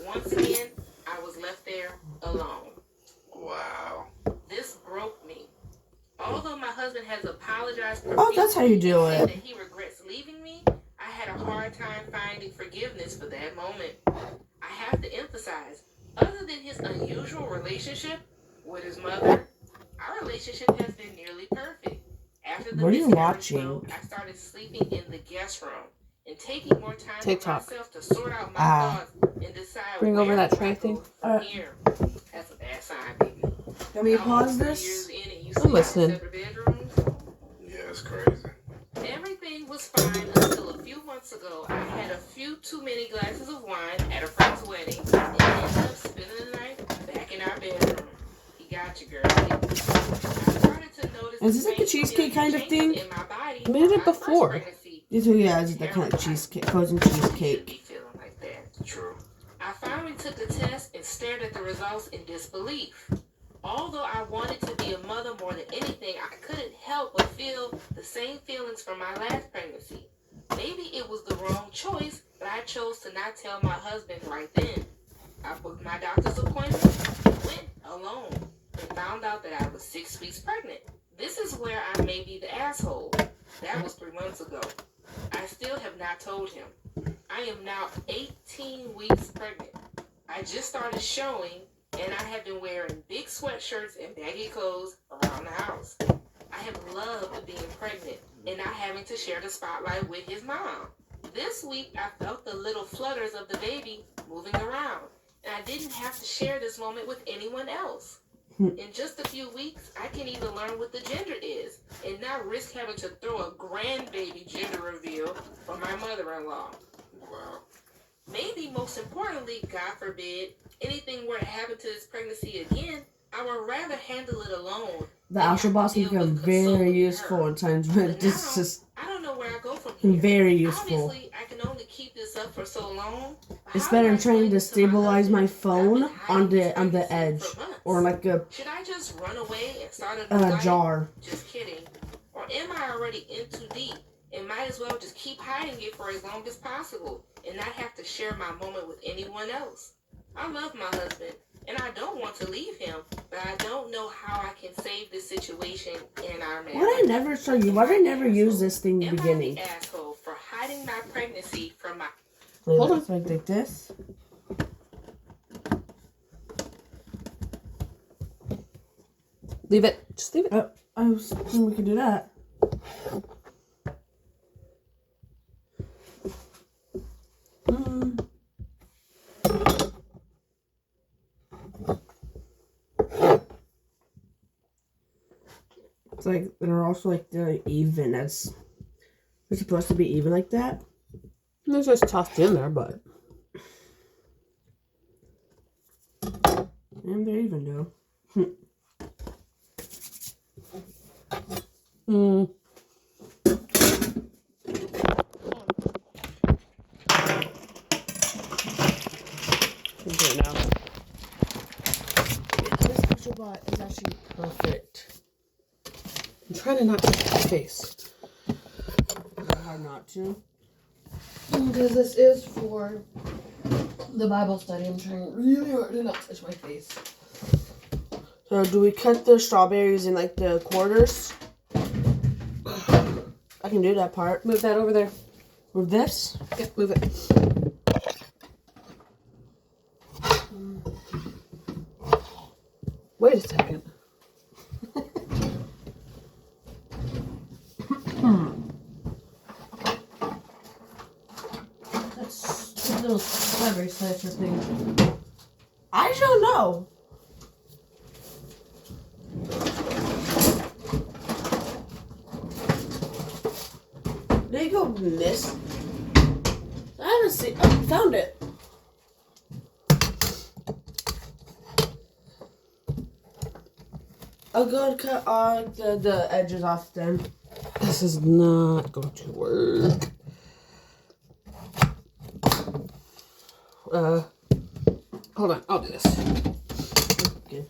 once again, I was left there alone. Wow. This broke me. Although my husband has apologized Oh, that's how you do it. that he regrets leaving me, I had a hard time finding forgiveness for that moment. I have to emphasize, other than his unusual relationship with his mother, our relationship has been nearly perfect. After the What are you watching? I started sleeping in the guest room and taking more time TikTok. for myself to sort out my thoughts and decide Bring over that tray thing. Here. That's a bad sign, baby. Can we pause this? I'm listening. Yeah, it's crazy. Everything was fine until a few months ago. I had a few too many glasses of wine at a friend's wedding and ended up spending the night back in our bedroom. He got you, girl. I started to notice. Is this like a cheesecake kind of thing? In my body I made it before. Yeah, it's that kind of cheesecake, frozen cheesecake. Like that. True. I finally took the test and stared at the results in disbelief. Although I wanted to be a mother more than anything, I couldn't help but feel the same feelings from my last pregnancy. Maybe it was the wrong choice, but I chose to not tell my husband right then. I booked my doctor's appointment, went alone, and found out that I was 6 weeks pregnant. This is where I may be the asshole. That was 3 months ago. I still have not told him. I am now 18 weeks pregnant. I just started showing, and I have been wearing big sweatshirts and baggy clothes around the house. I have loved being pregnant and not having to share the spotlight with his mom. This week, I felt the little flutters of the baby moving around, and I didn't have to share this moment with anyone else. In just a few weeks, I can even learn what the gender is and not risk having to throw a grandbaby gender reveal for my mother-in-law. Wow. Maybe most importantly, God forbid, anything were to happen to this pregnancy again, I would rather handle it alone. The Astro Boss can become very useful at times when this is I don't know where I go from here. very useful. Obviously, I can only keep this up for so long. It's better than trying to stabilize my phone on the edge or like a Should I just run away and start a new life? jar. Just kidding. Or am I already in too deep and might as well just keep hiding it for as long as possible and not have to share my moment with anyone else? I love my husband and I don't want to leave him, but I don't know how I can save this situation in our marriage. Why did I never show you? Why did I never use this thing in the beginning? Am I the asshole for hiding my pregnancy from my... Hold on. Like this. Leave it. Just leave it. I was thinking we could do that. It's like they're also like they're even. They're supposed to be even like that. It's just tossed in there, but And they're even though. do it now. This Astro Bot is actually perfect. I'm trying to not touch my face. It's hard not to. Because this is for the Bible study. I'm trying really hard to not touch my face. So do we cut the strawberries in like the quarters? I can do that part. Move that over there. With this? Yep, move it. Wait a second. That's a little strawberry slicer thing. I don't know. There you go, miss. I haven't seen. Oh, found it. I'll go and cut all the edges off then. This is not going to work. Hold on. I'll do this. Okay.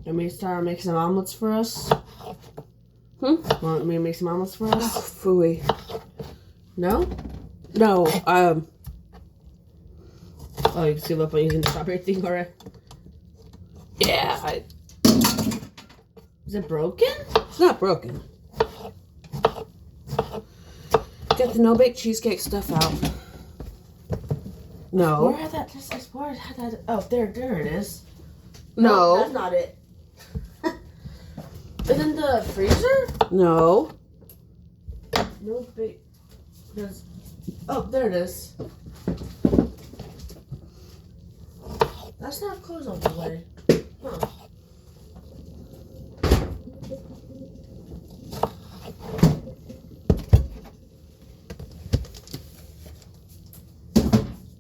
Let me start making some omelets for us. Want me to make some omelets for us? Oh, phooey. No? No, Oh, you can give up on using the strawberry thing already? Yeah, Is it broken? it's not broken. Get the no-bake cheesecake stuff out. No. Where had that? Just I swore it had that. Oh, there it is. No. That's not it. Is it in the freezer? No. No big. There's. Oh, there it is. That's not closed all the way. Huh.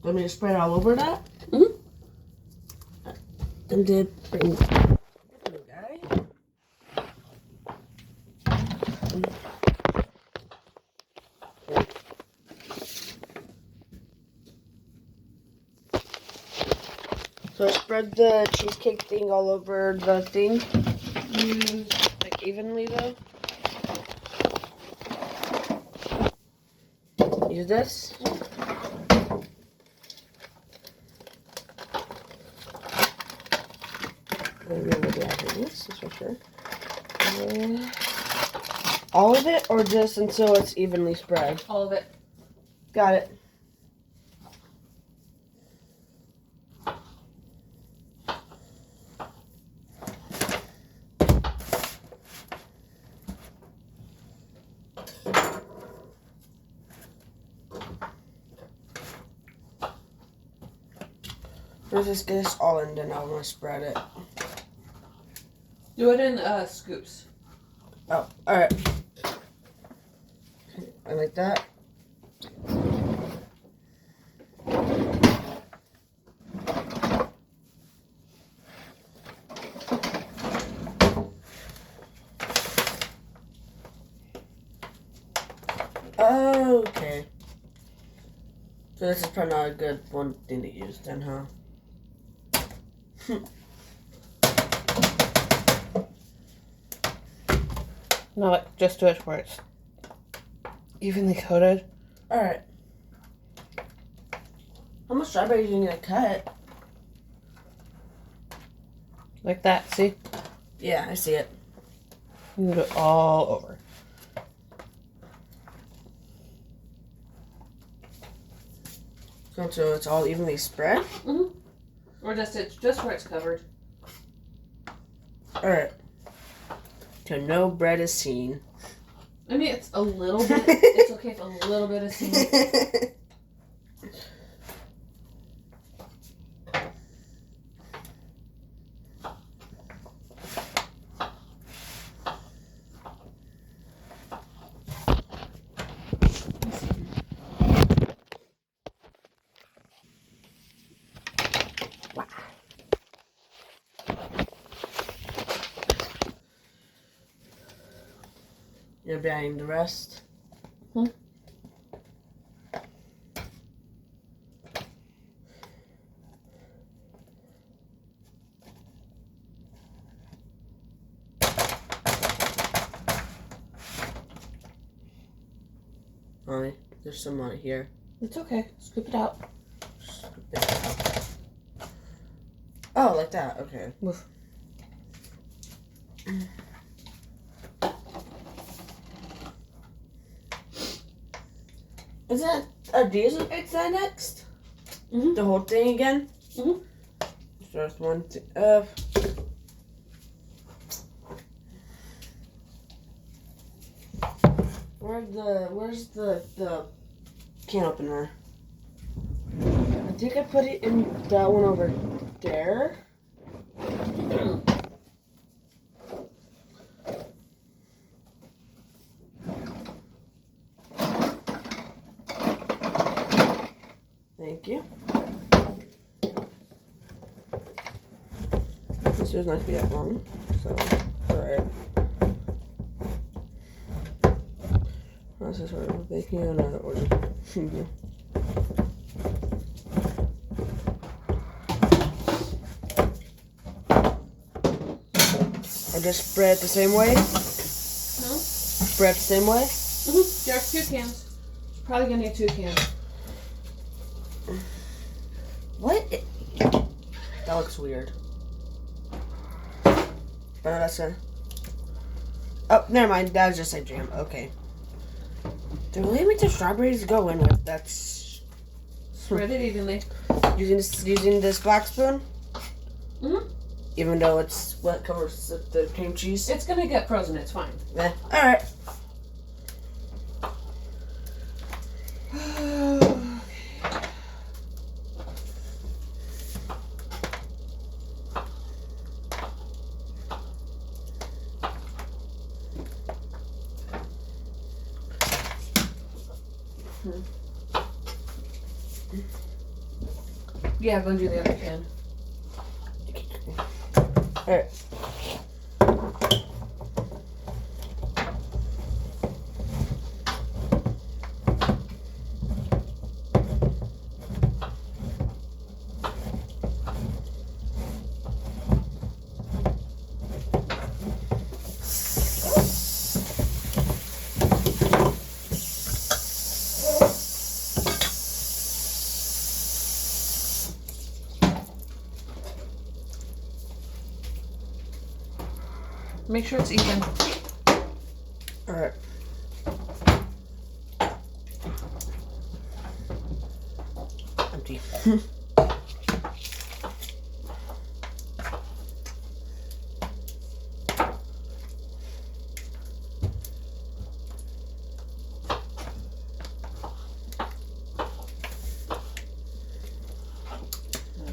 Want me to spread all over that? Mhm. Then did bring. Guy. So spread the cheesecake thing all over the thing. Like evenly though. Use this. This is for sure. All of it, or just until it's evenly spread? All of it. Got it. Let's just get this all in, then I'm gonna spread it. Do it in scoops. Oh, alright. I like that. Okay. So this is probably not a good one thing to use then, huh? No, like, just do it where it's evenly coated. Alright. How much strawberry do you need to cut? Like that, see? Yeah, I see it. You can do it all over. So it's all evenly spread? Mm-hmm. Or just where it's covered. Alright. So no bread is seen. I mean, it's a little bit. It's okay if a little bit is seen. You're buying the rest? Mommy, there's some right here. It's okay. Scoop it out. Scoop it out. Oh, like that. Okay. Woof. Is that are these that next? Mhm. The whole thing again? Mhm. So it's one thing. Where's the can opener? I think I put it in that one over there. Thank you. This was not to be that long, so alright. This is sort of baking in another order. I just spread the same way? No? Spread the same way? Mm-hmm. There's 2 cans. Probably gonna need 2 cans. What That looks weird. But that's a... Oh, never mind. That was just a jam. Okay. Do we make the strawberries go in with? That's... Spread it evenly. Using this black spoon? Mm-hmm. Even though it's what covers the cream cheese? It's gonna get frozen. It's fine. Yeah. Alright. Yeah, go and do the other pan. Alright. Make sure it's even. Alright. Empty.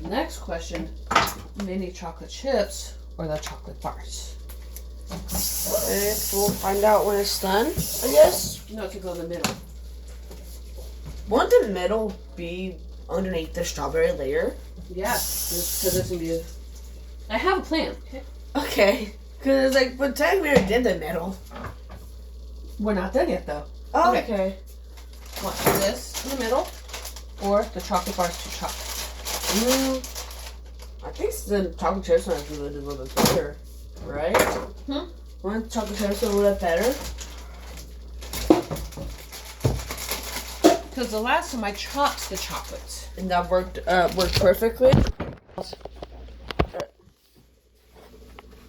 The next question: mini chocolate chips or the chocolate bars? We'll find out when it's done, I guess. No, to go in the middle. Won't the middle be underneath the strawberry layer? Yeah, because it's gonna be. I have a plan. Okay. Okay. Because, like, but technically we already did the middle. We're not done yet, though. Oh, Okay. okay. Want this in the middle, or the chocolate bars to chocolate? I think the chocolate chips might be a little bit better, right? Hmm? One chocolate chips a little bit better. Because the last time I chopped the chocolates. And that worked perfectly.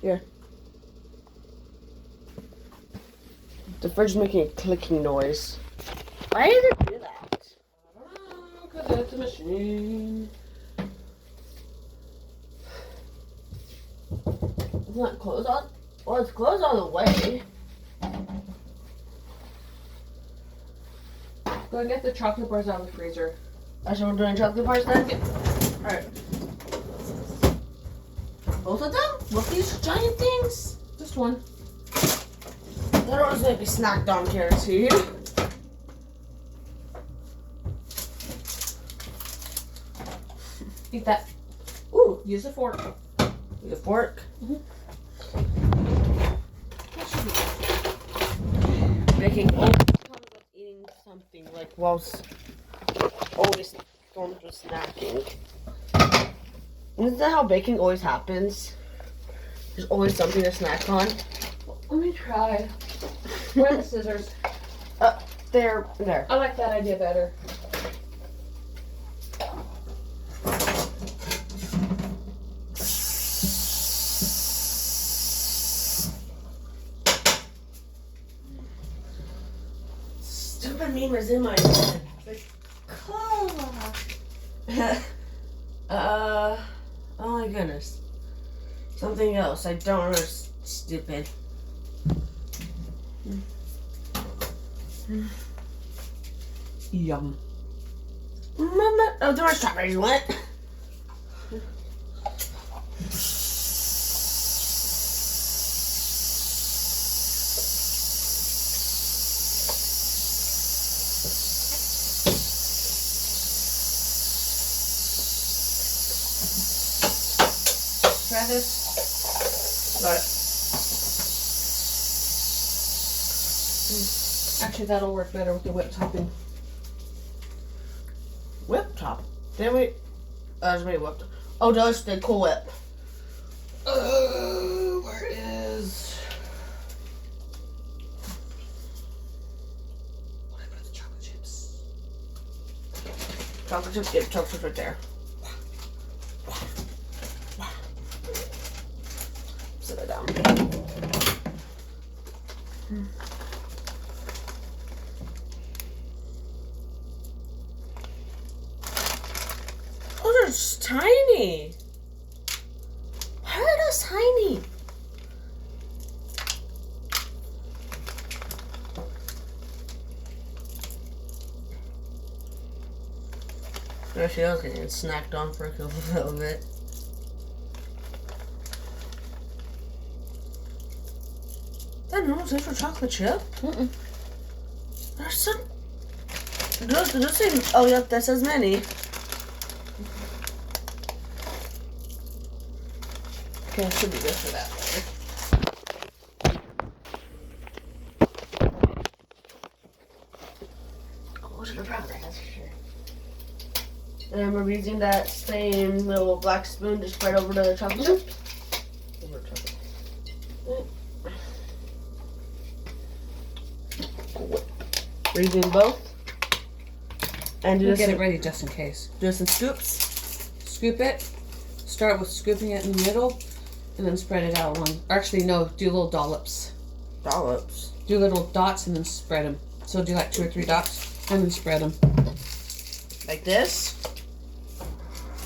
Here. The fridge is making a clicking noise. Why does it do that? I don't know, because it's a machine. It's not closed on. Well, it's closed all the way. Go and get the chocolate bars out of the freezer. So we're doing chocolate bars then? Yeah. Alright. Both of them? Both these giant things? Just one. They're always going to be snacked on, guaranteed. Eat that. Ooh, Use a fork. with a fork. That should be good. Making always eating something like whilst always going to snacking. Isn't that how baking always happens? There's always something to snack on. Let me try. Where are the scissors? There. I like that idea better. Stupid meme is in my head. Like, cola. Oh my goodness. Something else. I don't know. Stupid. Yum. Mama. Oh, there were strawberries. What? Try this. Got it. Actually, that'll work better with the whipped topping. Whip top. Didn't we? Just made whipped. Oh, that's the Cool Whip. Where is? What I put the chocolate chips? Chocolate chips. Yeah, chocolate chips right there. Those are just tiny. Why are those tiny? There she goes, getting snacked on for a little bit. Is that normal taste for chocolate chip? Mm-mm. There's some. Those things. Oh, yep, that says many. Okay, I should be good for that later. Close to the progress, that's for sure. And then we're using that same little black spoon to spread over the chocolate chip. Over the chocolate. We're using both. And do We'll this get it ready just in case. do some scoops. Scoop it. Start with scooping it in the middle, and then spread it out along. Actually, no, do little dollops. Dollops. Do little dots and then spread them. So do like 2 or 3 dots and then spread them. Like this.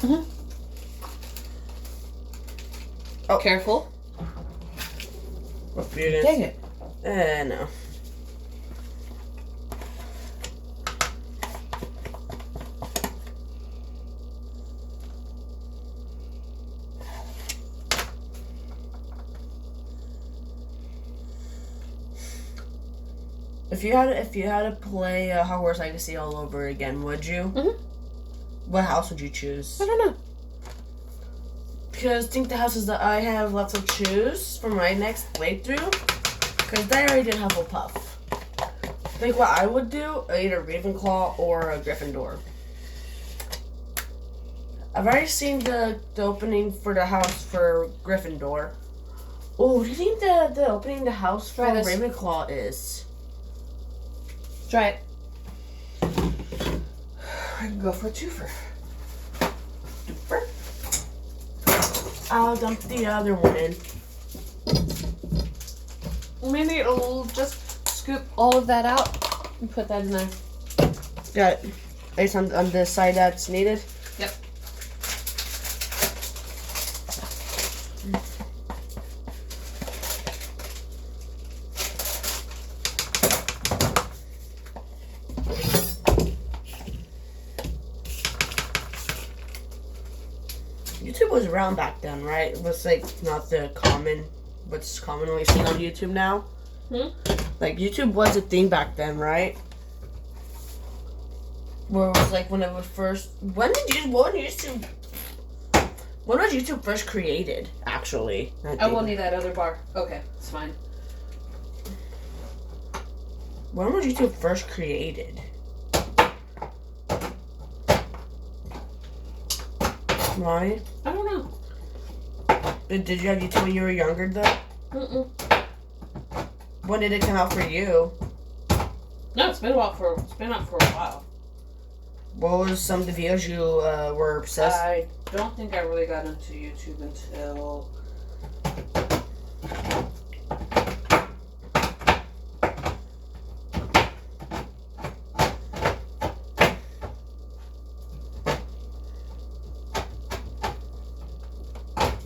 Mm-hmm. Oh. Careful. What you're gonna Dang it. no. If you had to play Hogwarts Legacy all over again, would you? Mhm. What house would you choose? I don't know. Because I think the houses that I have left to choose for my next playthrough, because I already did Hufflepuff. I think what I would do, either Ravenclaw or a Gryffindor. I've already seen the opening for the house for Gryffindor. Oh, what do you think the opening the house for Try this. Ravenclaw is? Try it. I can go for a twofer. I'll dump the other one in. Maybe it'll just scoop all of that out and put that in there. Got it. It's on the side that's needed. Yep. YouTube was around back then, right? It was like not the what's commonly seen on YouTube now. Like YouTube was a thing back then, right? Where it was like when it was first. When was YouTube first created? Actually, I will need that other bar. Okay, it's fine. When was YouTube first created? Right? I don't know. Did you have YouTube when you were younger though? Mm-mm. When did it come out for you? No, it's been out for a while. What was some of the videos you were obsessed? I don't think I really got into YouTube until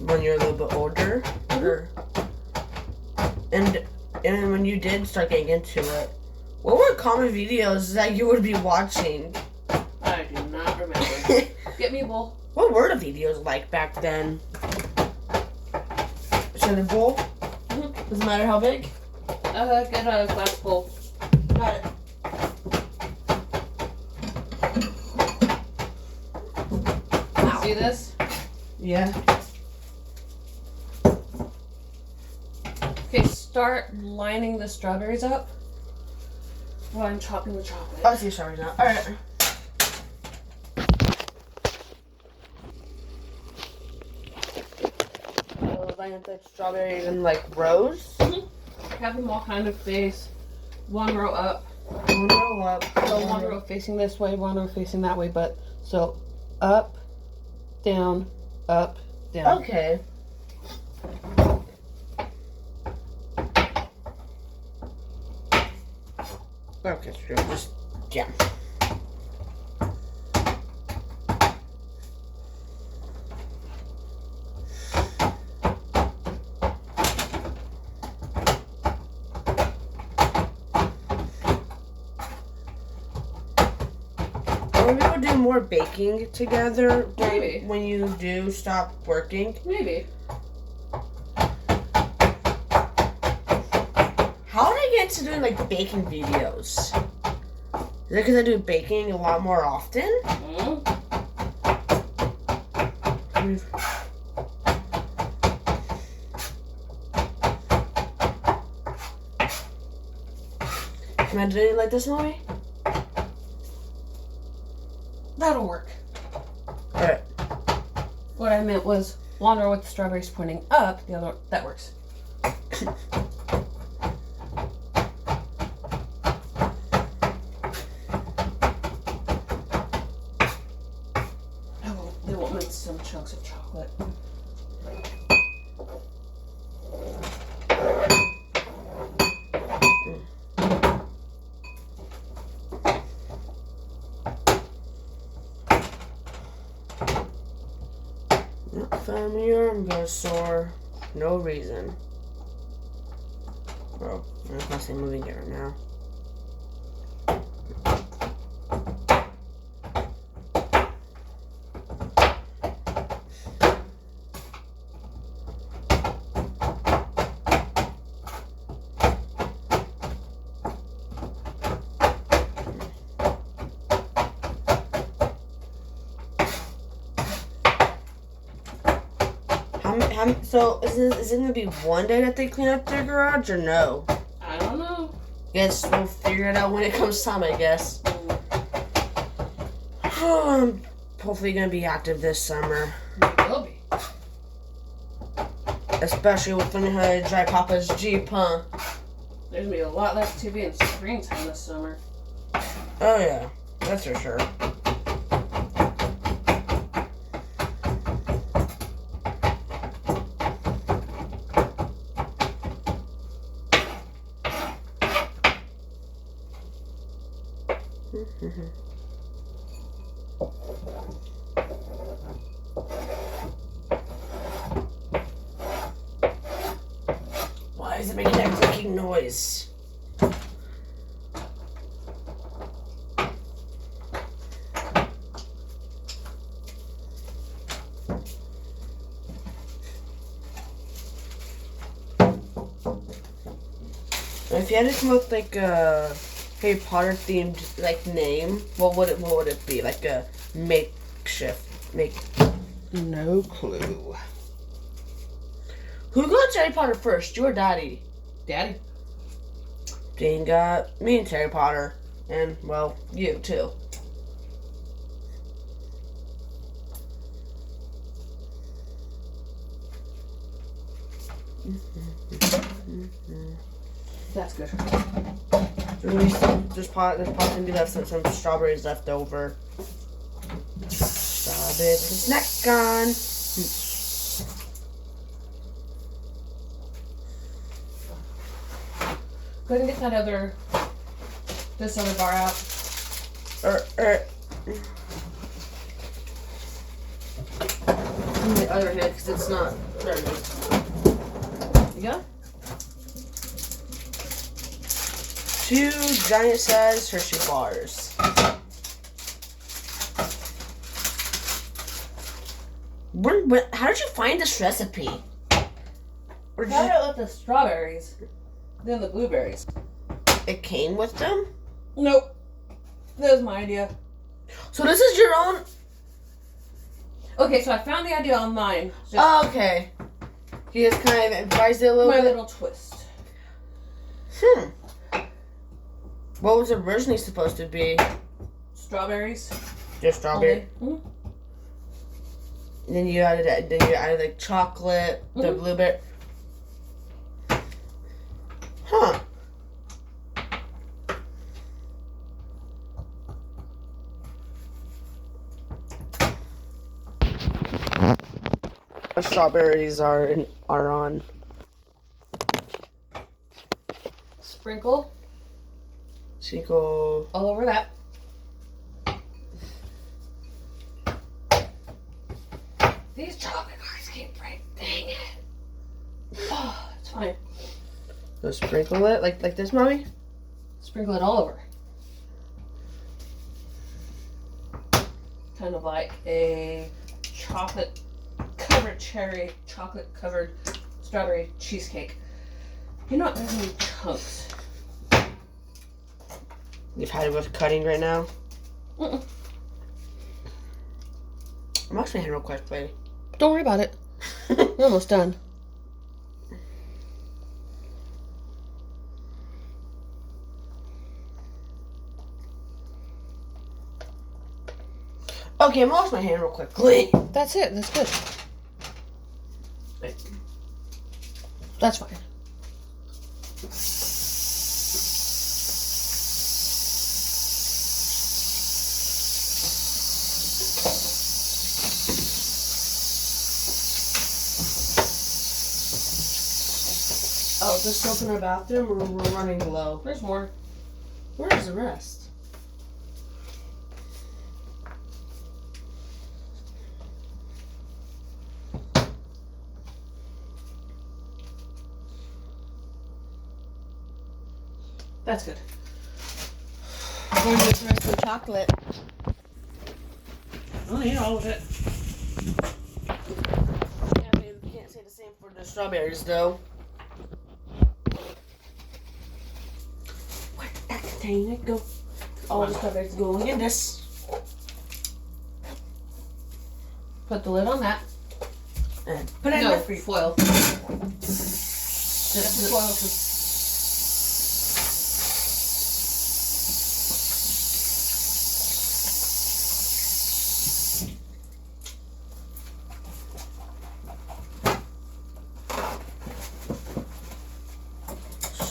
when you're a little bit older, or and when you did start getting into it, what were common videos that you would be watching? I do not remember. Get me a bowl. What were the videos like back then? Should a bowl? Mhm. Doesn't matter how big. Get a glass bowl. Got it. See this? Yeah. Okay, start lining the strawberries up while I'm chopping the chocolate. I see strawberries now. All right. So line up the strawberries in like rows. Have them all kind of face one row up. One row up. So one row facing this way, one row facing that way, but so up, down, up, down. Okay. Okay, so just, yeah. Maybe we'll do more baking together. Maybe. When you do stop working. Maybe. How did I get to doing like baking videos? Is it because I do baking a lot more often? Am I doing it like this, Mommy? That'll work. Alright. What I meant was one row with the strawberries pointing up, the other that works. They won't make some chunks of chocolate. Family, I'm gonna soar. No reason. Bro, I'm constantly moving it right now. So is it gonna be one day that they clean up their garage or no? I don't know. Guess we'll figure it out when it comes time, I guess. I'm hopefully gonna be active this summer. It will be. Especially with learning how to drive Papa's Jeep, huh? There's gonna be a lot less TV in springtime this summer. Oh yeah, that's for sure. Why is it making that clicking noise? If you had to come up with like a Harry Potter themed like name, what would it be? Like a makeshift No clue. Who got Harry Potter first? You or Daddy? Daddy? Dean got me and Harry Potter, and well, you too. That's good. There's possibly left some strawberries left over. Strawberry snack gone. Go ahead and get this other bar out. On the other hand, because it's not. There it is. You go? 2 giant size Hershey bars. How did you find this recipe? Or How about with the strawberries? Then the blueberries. it came with them? Nope. That was my idea. So this is your own? Okay, so I found the idea online. Just Oh, okay. He just kind of advised it a little my bit. little twist. What was it originally supposed to be? Strawberries. Just strawberry. Mhm. And then you added like chocolate, the Mhm. blueberry. Huh. The strawberries are on. Sprinkle. all over that. These chocolate cards keep break. Dang it. Oh, it's fine. So sprinkle it like this, Mommy? Sprinkle it all over. Kind of like a chocolate covered cherry, chocolate covered strawberry cheesecake. You know what? There's any chunks. You've had it with cutting right now? Mm-mm. I'm washing my hand real quick, lady. Don't worry about it. We're almost done. Okay, I'm washing my hand real quickly. That's it. That's good. Wait. That's fine. Oh, there's soap in our bathroom. We're running low. There's more. Where's the rest? That's good. I'm going to use the rest of the chocolate. I'll eat all of it. Yeah, babe, you can't say the same for the strawberries, though. Where did that container go? All the strawberries going in this. Put the lid on that. And put it in No, the freezer. foil. Just The foil.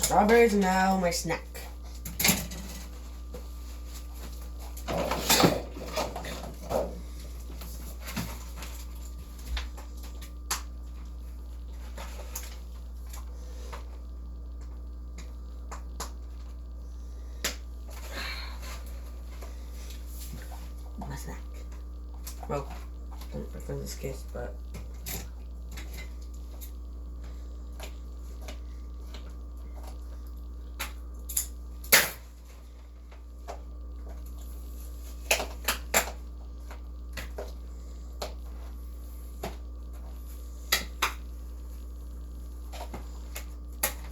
Strawberries are now my snack. My snack. Well, not in this case, but.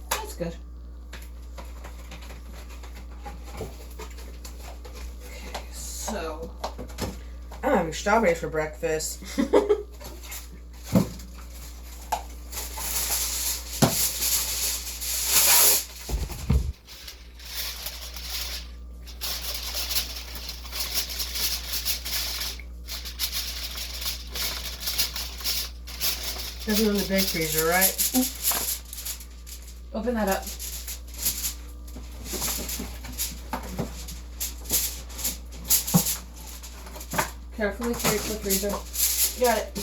That's good. Okay, so I'm having strawberries for breakfast. This is in the big freezer, right? open that up. Carefully carry it to the freezer. Got it.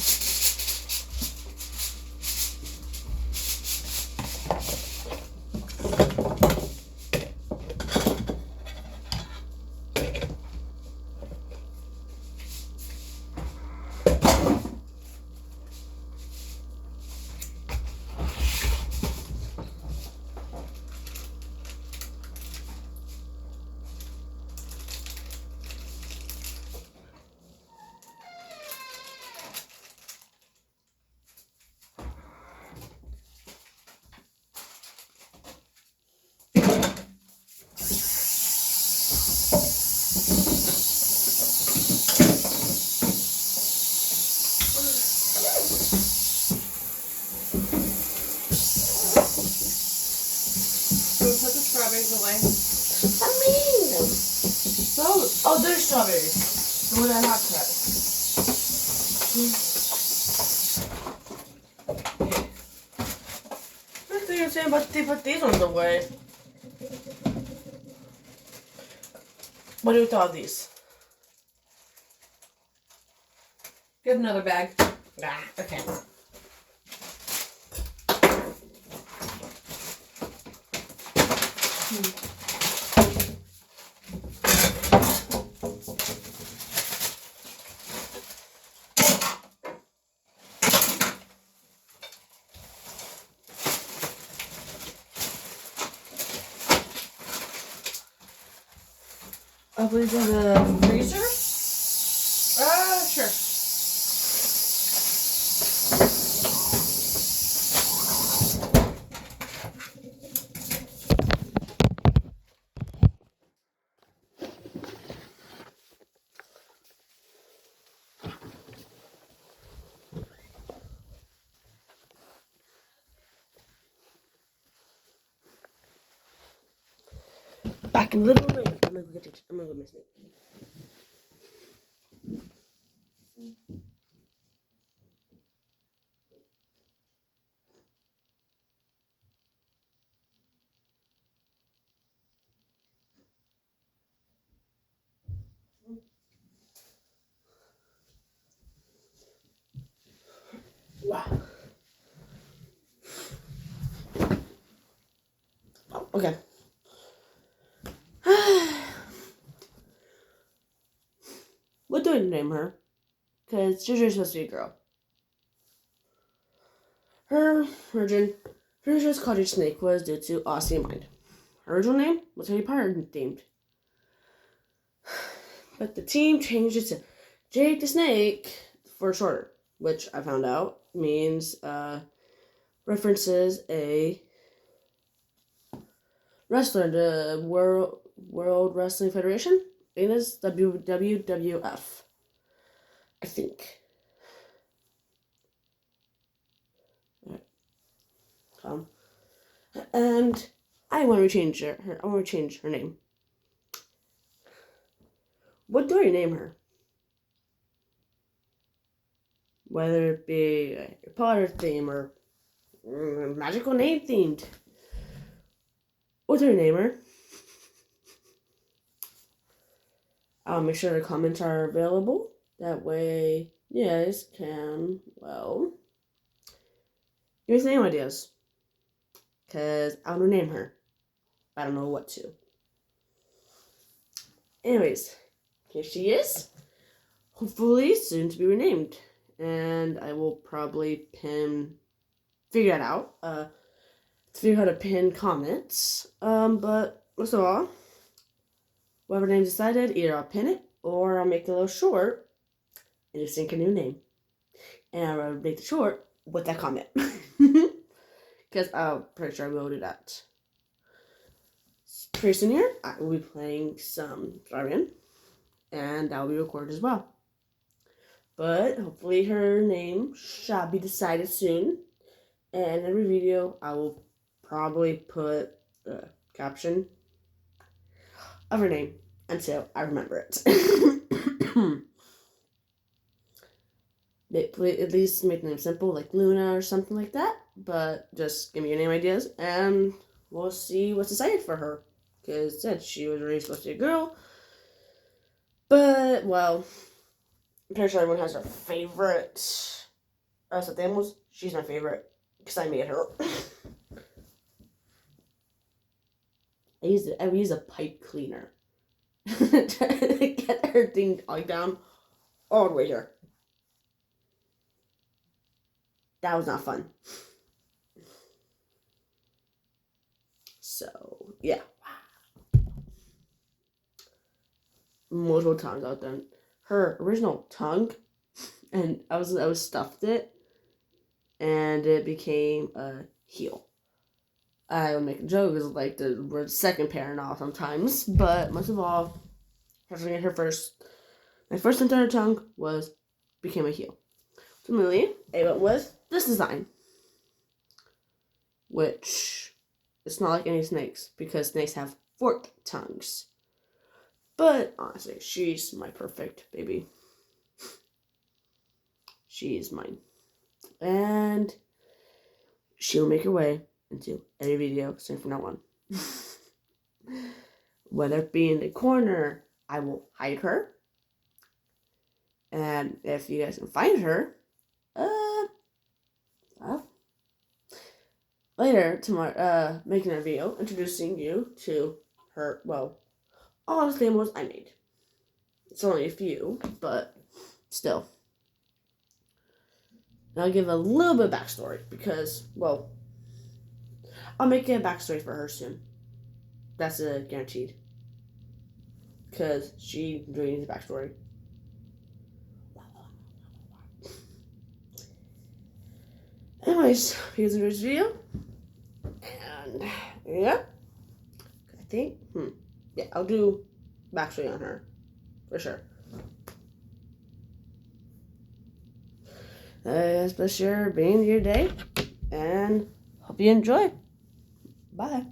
So we put the strawberries away. I mean, Those. oh, there's strawberries. The one I not cut. What thing you're saying about they put these ones away? What do you with all these? Get another bag. Ah, okay. I'll put it in the freezer. Sure. Back in Little Rain. I'm gonna go miss it. Wow. Oh, okay. What do I name her? Because Gigi's supposed to be a girl. Her just cottage snake was due to Aussie Mind. Her original name was Harry Potter themed. But the team changed it to Jake the Snake for shorter, which I found out means references a wrestler in the World Wrestling Federation. It is WWF, I think. And I want to change her. I want to change her name. What do I name her? Whether it be a Harry Potter theme or magical name themed. What do I name her? I'll make sure the comments are available. That way, you guys can, well, give me some name ideas. Because I want to name her. I don't know what to. Anyways, here she is. Hopefully soon to be renamed. And I will probably figure it out. Figure out how to pin comments. But most of all, whatever name decided, either I'll pin it or I'll make it a little short and just think a new name. And I'll make it short with that comment. Because I'm pretty sure I will do that. Pretty soon here, I will be playing some Dragon, and that will be recorded as well. But hopefully her name shall be decided soon. And every video, I will probably put a caption of her name until I remember it. At least make the name simple, like Luna or something like that. But just give me your name ideas, and we'll see what's decided for her. Because it said she was already supposed to be a girl. But, well, I'm pretty sure everyone has their favorite stuffed animals. She's my favorite because I made her. I use a pipe cleaner to get her thing all down all the way here. That was not fun. So, yeah. Multiple times I've done her original tongue, and I was stuffed it, and it became a heel. I would make a joke as like the word second parent off sometimes, but most of all, my first entire tongue became a heel. Similarly, I went with this design, which it's not like any snakes because snakes have forked tongues. But honestly, she's my perfect baby. She is mine. And she'll make her way into every video soon from now on. Whether it be in the corner, I will hide her. And if you guys can find her, well, later tomorrow, making a video introducing you to her, well, all the animals I made. It's only a few, but still. And I'll give a little bit of backstory because, well, I'll make a backstory for her soon. That's guaranteed. because she really needs a backstory. Anyways, here's the next video. And yeah, I think, yeah, I'll do backstory on her for sure. Bless your being your day, and hope you enjoy. Bye.